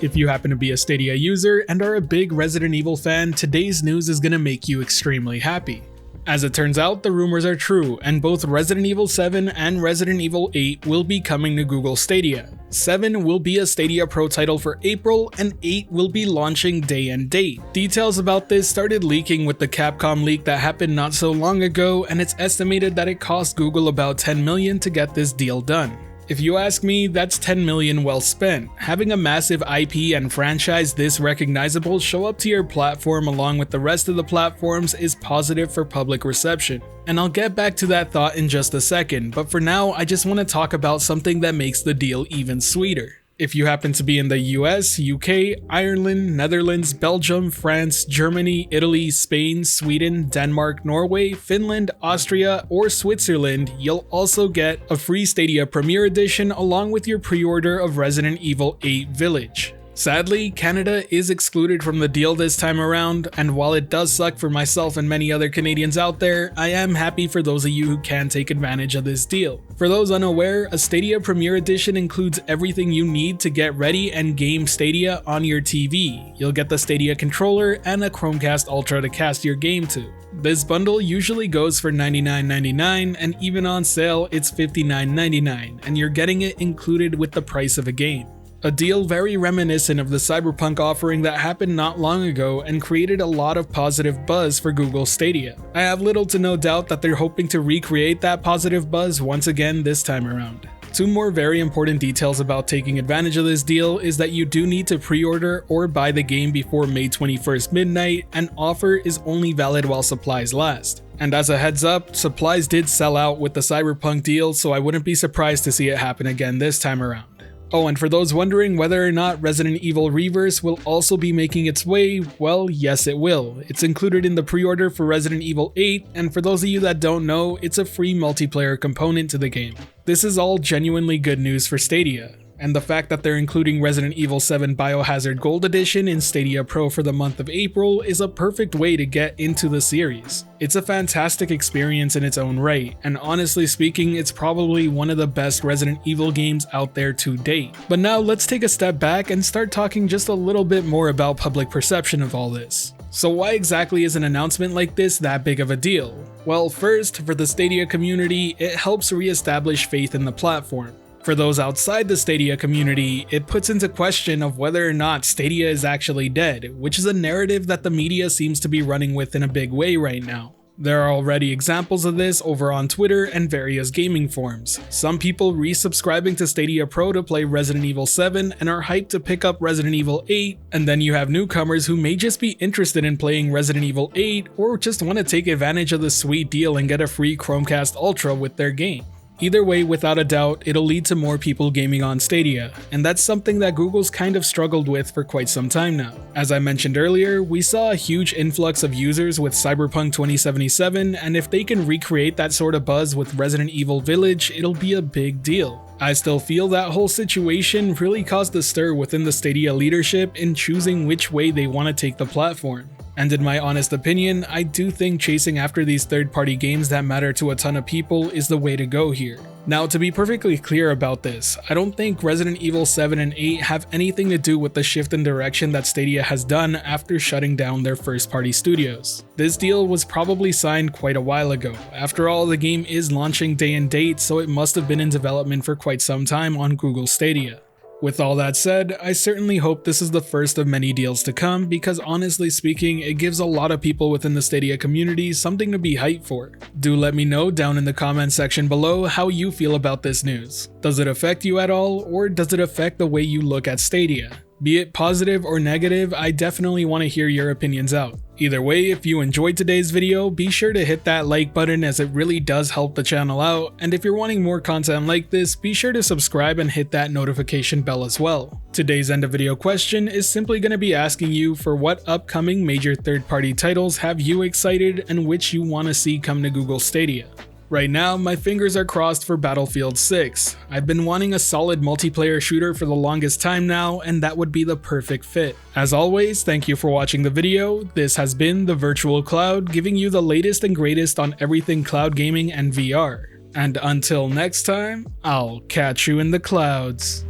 If you happen to be a Stadia user and are a big Resident Evil fan, today's news is gonna make you extremely happy. As it turns out, the rumors are true, and both Resident Evil 7 and Resident Evil 8 will be coming to Google Stadia. 7 will be a Stadia Pro title for April, and 8 will be launching day and date. Details about this started leaking with the Capcom leak that happened not so long ago, and it's estimated that it cost Google about $10 million to get this deal done. If you ask me, that's $10 million well spent. Having a massive IP and franchise this recognizable show up to your platform along with the rest of the platforms is positive for public reception. And I'll get back to that thought in just a second, but for now I just want to talk about something that makes the deal even sweeter. If you happen to be in the US, UK, Ireland, Netherlands, Belgium, France, Germany, Italy, Spain, Sweden, Denmark, Norway, Finland, Austria, or Switzerland, you'll also get a free Stadia Premier Edition along with your pre-order of Resident Evil 8 Village. Sadly, Canada is excluded from the deal this time around, and while it does suck for myself and many other Canadians out there, I am happy for those of you who can take advantage of this deal. For those unaware, a Stadia Premier Edition includes everything you need to get ready and game Stadia on your TV. You'll get the Stadia controller and a Chromecast Ultra to cast your game to. This bundle usually goes for $99.99, and even on sale it's $59.99, and you're getting it included with the price of a game. A deal very reminiscent of the Cyberpunk offering that happened not long ago and created a lot of positive buzz for Google Stadia. I have little to no doubt that they're hoping to recreate that positive buzz once again this time around. Two more very important details about taking advantage of this deal is that you do need to pre-order or buy the game before May 21st midnight, and offer is only valid while supplies last. And as a heads up, supplies did sell out with the Cyberpunk deal, so I wouldn't be surprised to see it happen again this time around. Oh, and for those wondering whether or not Resident Evil Reverse will also be making its way, well, yes it will. It's included in the pre-order for Resident Evil 8, and for those of you that don't know, it's a free multiplayer component to the game. This is all genuinely good news for Stadia. And the fact that they're including Resident Evil 7 Biohazard Gold Edition in Stadia Pro for the month of April is a perfect way to get into the series. It's a fantastic experience in its own right, and honestly speaking, it's probably one of the best Resident Evil games out there to date. But now let's take a step back and start talking just a little bit more about public perception of all this. So why exactly is an announcement like this that big of a deal? Well, first, for the Stadia community, it helps re-establish faith in the platform. For those outside the Stadia community, it puts into question of whether or not Stadia is actually dead, which is a narrative that the media seems to be running with in a big way right now. There are already examples of this over on Twitter and various gaming forums. Some people resubscribing to Stadia Pro to play Resident Evil 7 and are hyped to pick up Resident Evil 8, and then you have newcomers who may just be interested in playing Resident Evil 8 or just want to take advantage of the sweet deal and get a free Chromecast Ultra with their game. Either way, without a doubt, it'll lead to more people gaming on Stadia, and that's something that Google's kind of struggled with for quite some time now. As I mentioned earlier, we saw a huge influx of users with Cyberpunk 2077, and if they can recreate that sort of buzz with Resident Evil Village, it'll be a big deal. I still feel that whole situation really caused a stir within the Stadia leadership in choosing which way they want to take the platform. And in my honest opinion, I do think chasing after these third-party games that matter to a ton of people is the way to go here. Now, to be perfectly clear about this, I don't think Resident Evil 7 and 8 have anything to do with the shift in direction that Stadia has done after shutting down their first-party studios. This deal was probably signed quite a while ago. After all, the game is launching day and date, so it must have been in development for quite some time on Google Stadia. With all that said, I certainly hope this is the first of many deals to come, because honestly speaking, it gives a lot of people within the Stadia community something to be hyped for. Do let me know down in the comment section below how you feel about this news. Does it affect you at all, or does it affect the way you look at Stadia? Be it positive or negative, I definitely want to hear your opinions out. Either way, if you enjoyed today's video, be sure to hit that like button as it really does help the channel out, and if you're wanting more content like this, be sure to subscribe and hit that notification bell as well. Today's end of video question is simply going to be asking you for what upcoming major third-party titles have you excited and which you want to see come to Google Stadia. Right now, my fingers are crossed for Battlefield 6. I've been wanting a solid multiplayer shooter for the longest time now, and that would be the perfect fit. As always, thank you for watching the video. This has been The Virtual Cloud, giving you the latest and greatest on everything cloud gaming and VR. And until next time, I'll catch you in the clouds.